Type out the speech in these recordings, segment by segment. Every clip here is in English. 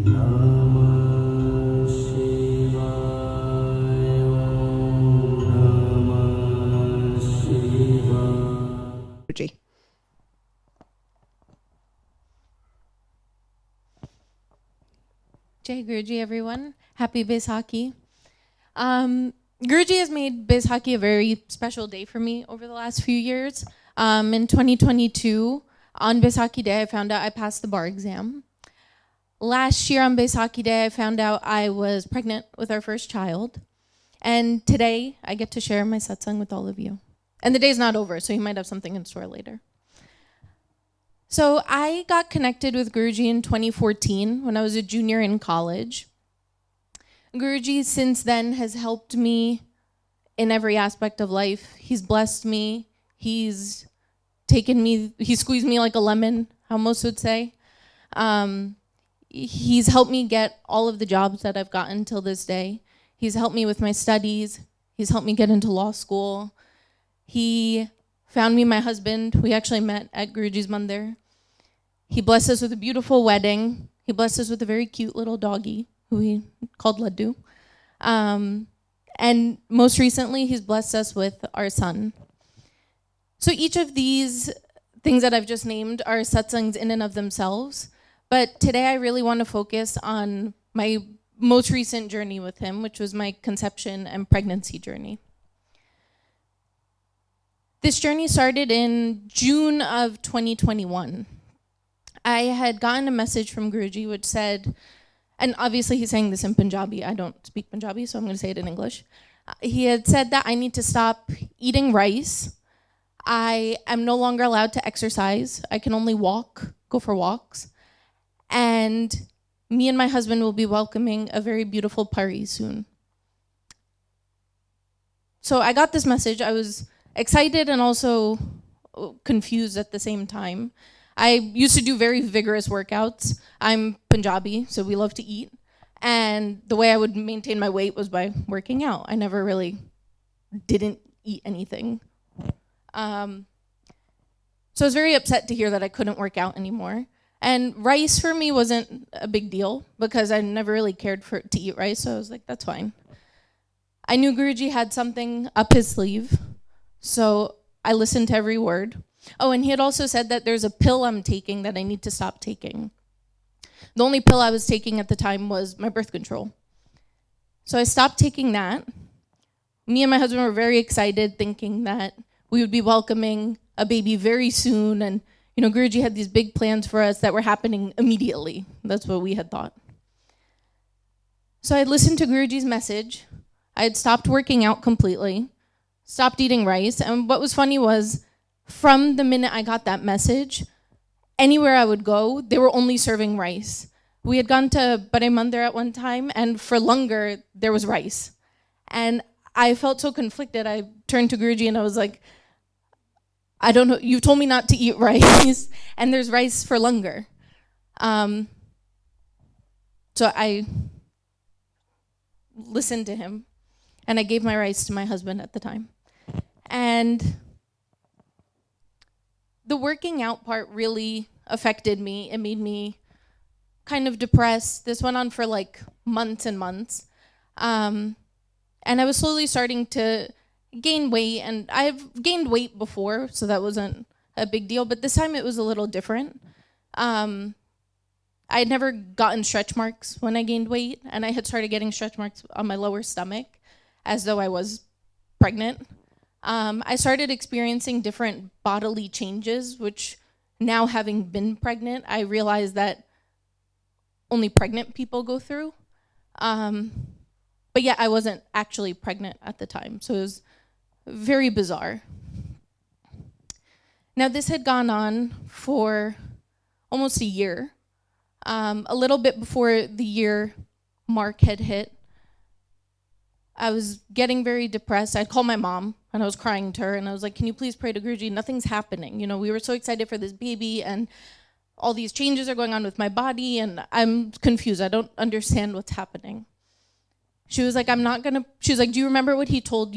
Namah Shivaya. Namah Shivaya. Guruji. Jai Guruji, everyone. Happy Baisakhi. Guruji has made Baisakhi a very special day for me over the last few years. In 2022, on Baisakhi Day, I found out I passed the bar exam. Last year on Baisakhi Day, I found out I was pregnant with our first child. And today, I get to share my Satsang with all of you. And the day's not over, so you might have something in store later. So I got connected with Guruji in 2014 when I was a junior in college. Guruji since then has helped me in every aspect of life. He's blessed me. He's squeezed me like a lemon, how most would say. He's helped me get all of the jobs that I've gotten till this day. He's helped me with my studies. He's helped me get into law school. He found me my husband. We actually met at Guruji's mandir. He blessed us with a beautiful wedding. He blessed us with a very cute little doggy who he called Laddu. And most recently, he's blessed us with our son. So each of these things that I've just named are satsangs in and of themselves. But today I really want to focus on my most recent journey with him, which was my conception and pregnancy journey. This journey started in June of 2021. I had gotten a message from Guruji which said, and obviously he's saying this in Punjabi, I don't speak Punjabi, so I'm going to say it in English. He had said that I need to stop eating rice. I am no longer allowed to exercise. I can only walk, go for walks. And me and my husband will be welcoming a very beautiful pari soon. So I got this message. I was excited and also confused at the same time. I used to do very vigorous workouts. I'm Punjabi, so we love to eat. And the way I would maintain my weight was by working out. I never really didn't eat anything. So I was very upset to hear that I couldn't work out anymore. And rice for me wasn't a big deal because I never really cared to eat rice, so I was like, that's fine. I knew Guruji had something up his sleeve, so I listened to every word. Oh, and he had also said that there's a pill I'm taking that I need to stop taking. The only pill I was taking at the time was my birth control. So I stopped taking that. Me and my husband were very excited, thinking that we would be welcoming a baby very soon, and Guruji had these big plans for us that were happening immediately. That's what we had thought. So I had listened to Guruji's message. I had stopped working out completely, stopped eating rice, and what was funny was, from the minute I got that message, anywhere I would go, they were only serving rice. We had gone to Bare Mandir at one time, and for Langar, there was rice. And I felt so conflicted. I turned to Guruji and I was like, I don't know, you told me not to eat rice, and there's rice for Langar. So I listened to him, and I gave my rice to my husband at the time. And the working out part really affected me. It made me kind of depressed. This went on for like months and months. And I was slowly starting to gain weight, and I've gained weight before, so that wasn't a big deal, but this time it was a little different. I had never gotten stretch marks when I gained weight, and I had started getting stretch marks on my lower stomach as though I was pregnant. I started experiencing different bodily changes, which now having been pregnant, I realized that only pregnant people go through. But yet I wasn't actually pregnant at the time, so it was very bizarre. Now this had gone on for almost a year. A little bit before the year mark had hit, I was getting very depressed. I'd call my mom and I was crying to her and I was like, can you please pray to Guruji? Nothing's happening. We were so excited for this baby and all these changes are going on with my body and I'm confused. I don't understand what's happening. She was like, do you remember what he told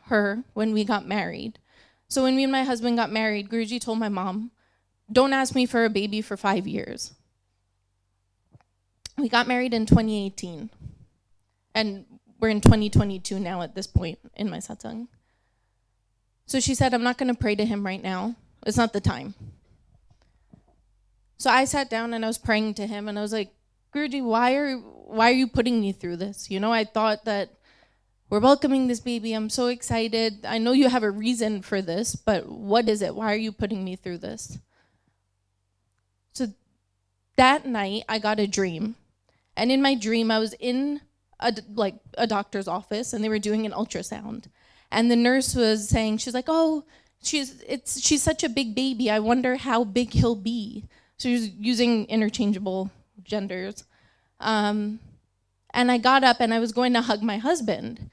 her when we got married? So when me and my husband got married, Guruji told my mom, don't ask me for a baby for 5 years. We got married in 2018, and we're in 2022 now at this point in my satsang. So she said, I'm not going to pray to him right now. It's not the time. So I sat down and I was praying to him, and I was like, Guruji, why are you putting me through this? You know, I thought that we're welcoming this baby. I'm so excited. I know you have a reason for this, but what is it? Why are you putting me through this? So that night, I got a dream. And in my dream, I was in a doctor's office, and they were doing an ultrasound. And the nurse was saying, she's like, oh, she's such a big baby. I wonder how big he'll be. So she was using interchangeable genders. And I got up and I was going to hug my husband.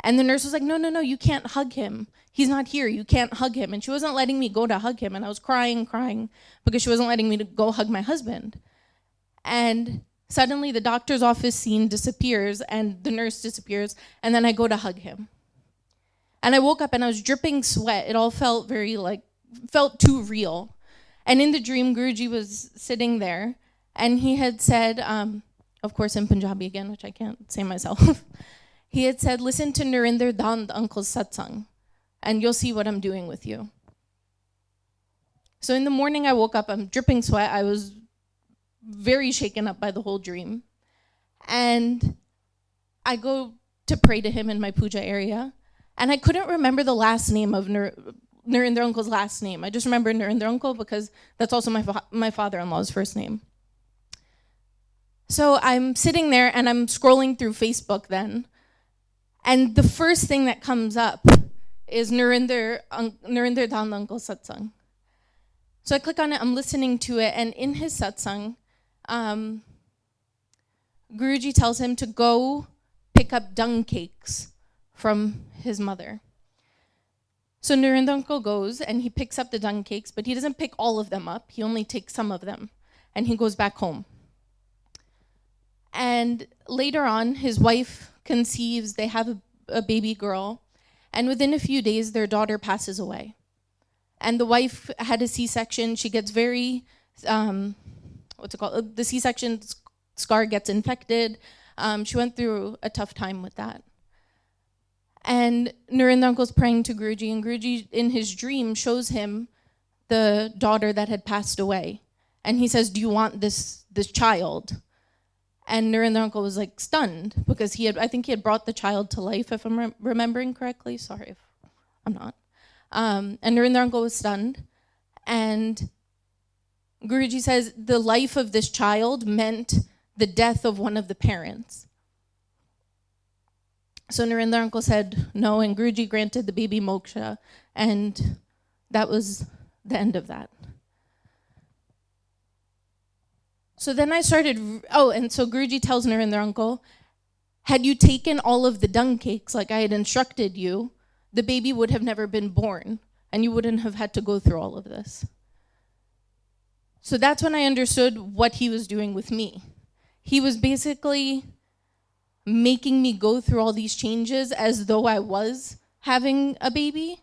And the nurse was like, no, you can't hug him. He's not here. You can't hug him. And she wasn't letting me go to hug him. And I was crying because she wasn't letting me to go hug my husband. And suddenly the doctor's office scene disappears and the nurse disappears. And then I go to hug him. And I woke up and I was dripping sweat. It all felt felt too real. And in the dream, Guruji was sitting there, and he had said, of course in Punjabi again, which I can't say myself, he had said, listen to Narinder Dand Uncle's Satsang, and you'll see what I'm doing with you. So in the morning I woke up, I'm dripping sweat. I was very shaken up by the whole dream. And I go to pray to him in my puja area, and I couldn't remember the last name of Narinder Uncle's last name. I just remember Narinder Uncle because that's also my father-in-law's first name. So I'm sitting there and I'm scrolling through Facebook then, and the first thing that comes up is Narinder Dand Uncle Satsang. So I click on it, I'm listening to it, and in his satsang, Guruji tells him to go pick up dung cakes from his mother. So Narinder Uncle goes and he picks up the dung cakes, but he doesn't pick all of them up. He only takes some of them, and he goes back home. And later on, his wife conceives, they have a baby girl, and within a few days, their daughter passes away. And the wife had a C-section. She gets very, the C-section scar gets infected. She went through a tough time with that. And Narinder Uncle's praying to Guruji, and Guruji, in his dream, shows him the daughter that had passed away. And he says, do you want this child? And Narinder Uncle was like stunned because I think he had brought the child to life, if I'm remembering correctly. Sorry if I'm not. And Narinder Uncle was stunned. And Guruji says the life of this child meant the death of one of the parents. So Narinder Uncle said no, and Guruji granted the baby moksha, and that was the end of that. So then I started, and so Guruji tells Narinder Uncle, had you taken all of the dung cakes like I had instructed you, the baby would have never been born, and you wouldn't have had to go through all of this. So that's when I understood what he was doing with me. He was basically making me go through all these changes as though I was having a baby,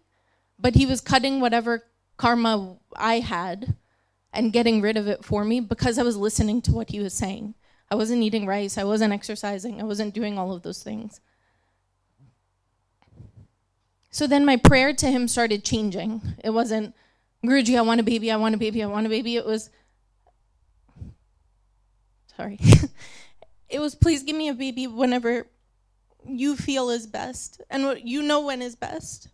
but he was cutting whatever karma I had and getting rid of it for me because I was listening to what he was saying. I wasn't eating rice, I wasn't exercising, I wasn't doing all of those things. So then my prayer to him started changing. It wasn't, Guruji, I want a baby, I want a baby, I want a baby. It was, it was, please give me a baby whenever you feel is best and what you know when is best.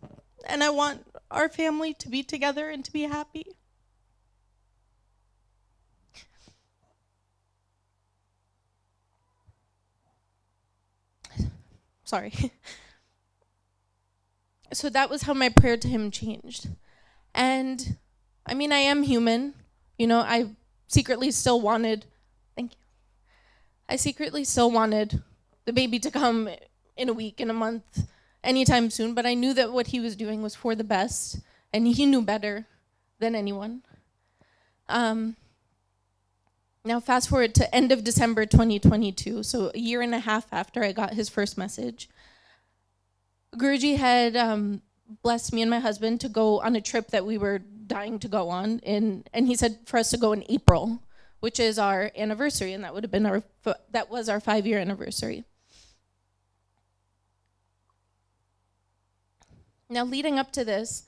And I want our family to be together and to be happy. Sorry. So that was how my prayer to him changed. And I mean, I am human. You know, I secretly still wanted, thank you. I secretly still wanted the baby to come in a week, in a month, anytime soon, but I knew that what he was doing was for the best, and he knew better than anyone. Now fast forward to end of December 2022, so a year and a half after I got his first message. Guruji had blessed me and my husband to go on a trip that we were dying to go on, and he said for us to go in April, which is our anniversary, and that would have been that was our 5-year anniversary. Now, leading up to this,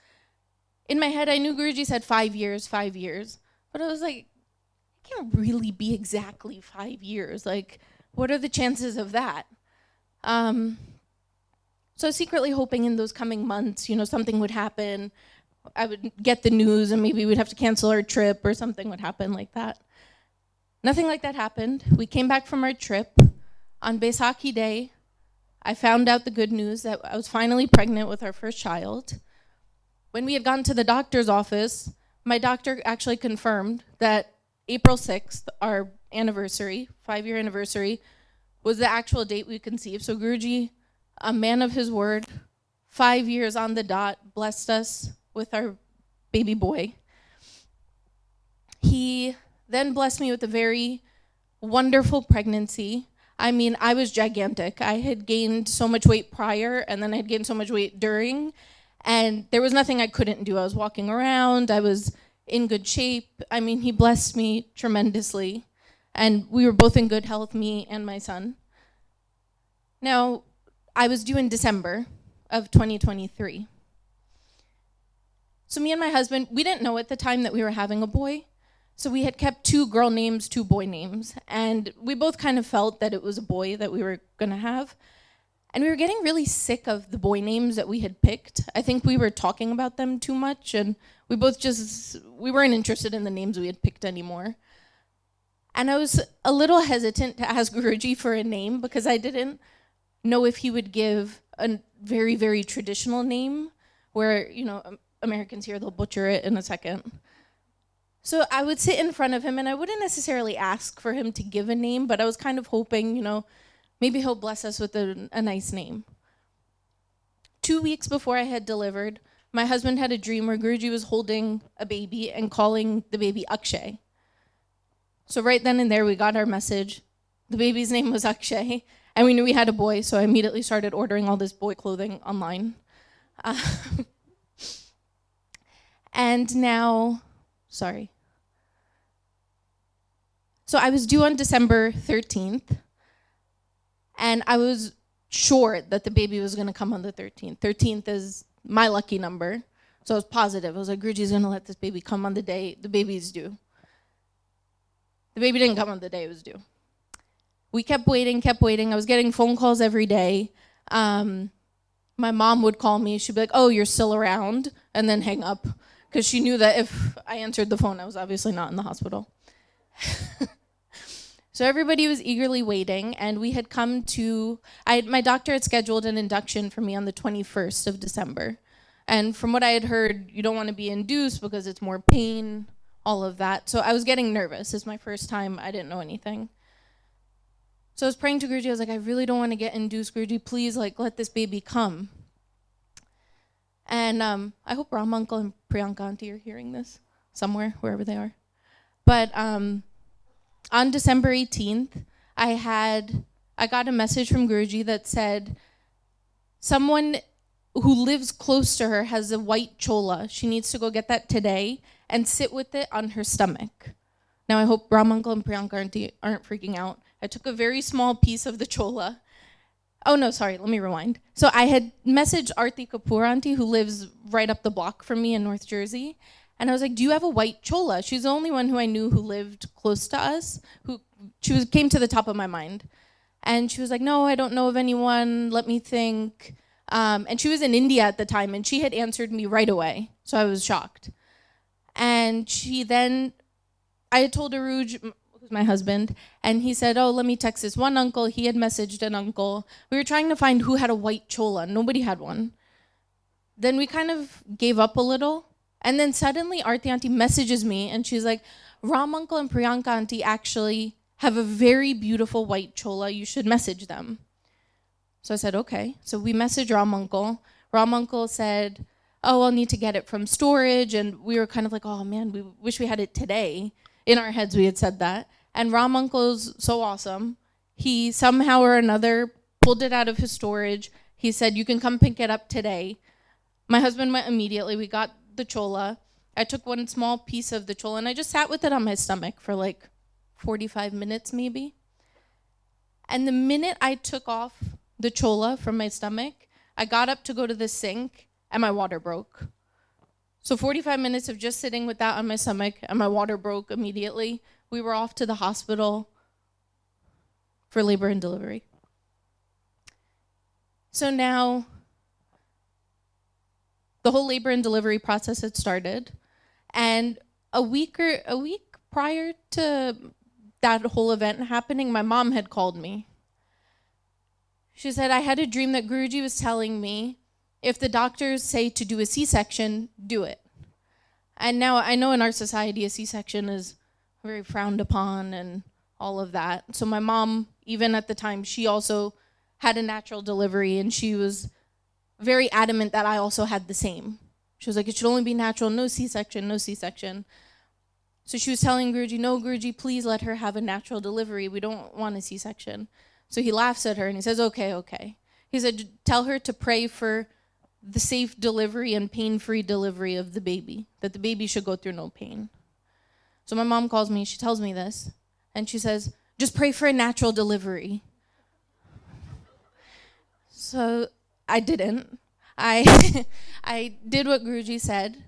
in my head, I knew Guruji said 5 years, 5 years, but I was like, it can't really be exactly 5 years. Like, what are the chances of that? So I was secretly hoping in those coming months, something would happen. I would get the news and maybe we'd have to cancel our trip or something would happen like that. Nothing like that happened. We came back from our trip. On Baisakhi Day, I found out the good news that I was finally pregnant with our first child. When we had gone to the doctor's office, my doctor actually confirmed that April 6th, our anniversary, 5-year anniversary, was the actual date we conceived. So Guruji, a man of his word, 5 years on the dot, blessed us with our baby boy. He then blessed me with a very wonderful pregnancy. I mean, I was gigantic. I had gained so much weight prior, and then I had gained so much weight during, and there was nothing I couldn't do. I was walking around. I was in good shape. I mean, he blessed me tremendously, and we were both in good health, me and my son. Now, I was due in December of 2023. So me and my husband, we didn't know at the time that we were having a boy. So we had kept 2 girl names, 2 boy names. And we both kind of felt that it was a boy that we were going to have. And we were getting really sick of the boy names that we had picked. I think we were talking about them too much. And we weren't interested in the names we had picked anymore. And I was a little hesitant to ask Guruji for a name because I didn't know if he would give a very, very traditional name where, Americans here, they'll butcher it in a second. So I would sit in front of him and I wouldn't necessarily ask for him to give a name, but I was kind of hoping, maybe he'll bless us with a nice name. 2 weeks before I had delivered, my husband had a dream where Guruji was holding a baby and calling the baby Akshay. So right then and there, we got our message. The baby's name was Akshay, and we knew we had a boy, so I immediately started ordering all this boy clothing online. And now, sorry. So I was due on December 13th, and I was sure that the baby was going to come on the 13th. 13th is my lucky number, so I was positive. I was like, Guruji's going to let this baby come on the day the baby's due. The baby didn't come on the day it was due. We kept waiting. I was getting phone calls every day. My mom would call me. She'd be like, oh, you're still around, and then hang up, because she knew that if I answered the phone, I was obviously not in the hospital. So everybody was eagerly waiting, and we had come to, my doctor had scheduled an induction for me on the 21st of December. And from what I had heard, you don't want to be induced because it's more pain, all of that. So I was getting nervous. It's my first time. I didn't know anything. So I was praying to Guruji. I was like, I really don't want to get induced. Guruji, please, let this baby come. And I hope Ram Uncle and Priyanka Aunty are hearing this somewhere, wherever they are. But on December 18th, I got a message from Guruji that said, someone who lives close to her has a white chola. She needs to go get that today and sit with it on her stomach. Now I hope Ram Uncle and Priyanka Aunty aren't freaking out. I took a very small piece of the chola. Oh no, sorry, let me rewind. So I had messaged Aarti Kapoor Aunty, who lives right up the block from me in North Jersey. And I was like, do you have a white chola? She's the only one who I knew who lived close to us, came to the top of my mind. And she was like, no, I don't know of anyone, let me think. And she was in India at the time, and she had answered me right away. So I was shocked. And I had told Aruj, who's my husband, and he said, oh, let me text this one uncle. He had messaged an uncle. We were trying to find who had a white chola. Nobody had one. Then we kind of gave up a little. And then suddenly Aarti Aunty messages me, and she's like, Ram Uncle and Priyanka Aunty actually have a very beautiful white chola. You should message them. So I said, okay. So we messaged Ram Uncle. Ram Uncle said, oh, I'll need to get it from storage. And we were kind of like, oh man, we wish we had it today. In our heads, we had said that. And Ram Uncle's so awesome. He somehow or another pulled it out of his storage. He said, you can come pick it up today. My husband went immediately. We got the chola. I took one small piece of the chola, and I just sat with it on my stomach for 45 minutes maybe. And the minute I took off the chola from my stomach, I got up to go to the sink and my water broke. So 45 minutes of just sitting with that on my stomach and my water broke immediately. We were off to the hospital for labor and delivery. So now the whole labor and delivery process had started, and a week prior to that whole event happening, my mom had called me. She said, I had a dream that Guruji was telling me, if the doctors say to do a C-section, do it. And now I know in our society a C-section is very frowned upon and all of that. So my mom, even at the time, she also had a natural delivery, and she was very adamant that I also had the same. She was like, it should only be natural, no C-section, no C-section. So she was telling Guruji, no, Guruji, please let her have a natural delivery. We don't want a C-section. So he laughs at her and he says, okay. He said, tell her to pray for the safe delivery and pain-free delivery of the baby, that the baby should go through no pain. So my mom calls me, she tells me this, and she says, just pray for a natural delivery. So I didn't. I did what Guruji said,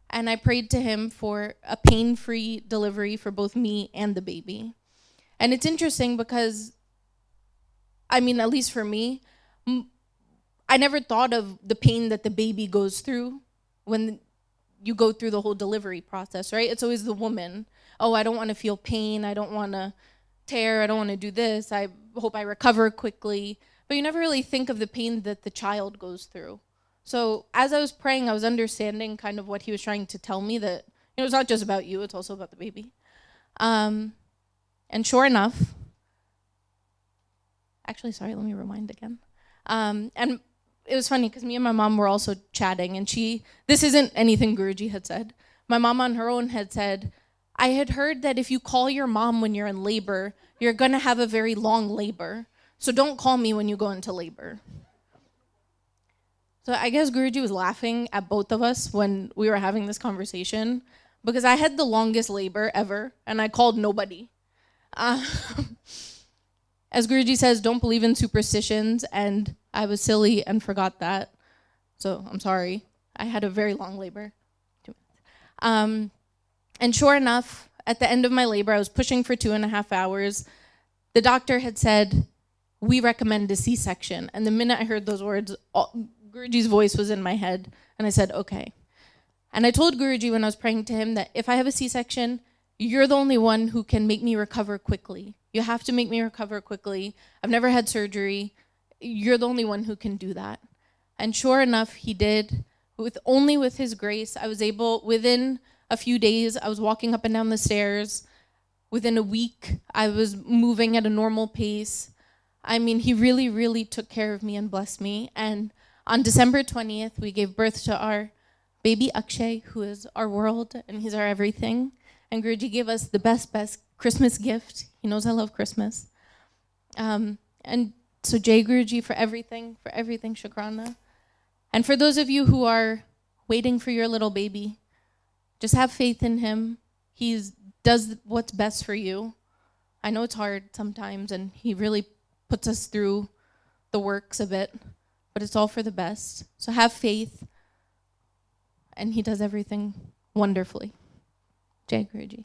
and I prayed to him for a pain-free delivery for both me and the baby. And it's interesting because, at least for me, I never thought of the pain that the baby goes through when you go through the whole delivery process, right? It's always the woman. Oh, I don't want to feel pain. I don't want to tear. I don't want to do this. I hope I recover quickly. But you never really think of the pain that the child goes through. So as I was praying, I was understanding kind of what he was trying to tell me, that it's not just about you, it's also about the baby. And sure enough, actually, sorry, let me rewind again. And it was funny because me and my mom were also chatting, and this isn't anything Guruji had said. My mom on her own had said, I had heard that if you call your mom when you're in labor, you're going to have a very long labor. So don't call me when you go into labor. So I guess Guruji was laughing at both of us when we were having this conversation, because I had the longest labor ever, and I called nobody. As Guruji says, don't believe in superstitions, and I was silly and forgot that. So I'm sorry. I had a very long labor. 2 minutes. And sure enough, at the end of my labor, I was pushing for 2.5 hours. The doctor had said, we recommend a C-section. And the minute I heard those words, Guruji's voice was in my head, and I said, okay. And I told Guruji when I was praying to him that if I have a C-section, you're the only one who can make me recover quickly. You have to make me recover quickly. I've never had surgery. You're the only one who can do that. And sure enough, he did. Only with his grace, I was able, within a few days, I was walking up and down the stairs. Within a week, I was moving at a normal pace. He really, really took care of me and blessed me. And on December 20th, we gave birth to our baby Akshay, who is our world, and he's our everything. And Guruji gave us the best Christmas gift. He knows I love Christmas. And so Jai Guruji for everything, Shukrana. And for those of you who are waiting for your little baby, just have faith in him. He does what's best for you. I know it's hard sometimes, and he really puts us through the works a bit, but it's all for the best. So have faith, and he does everything wonderfully. Jai Guruji.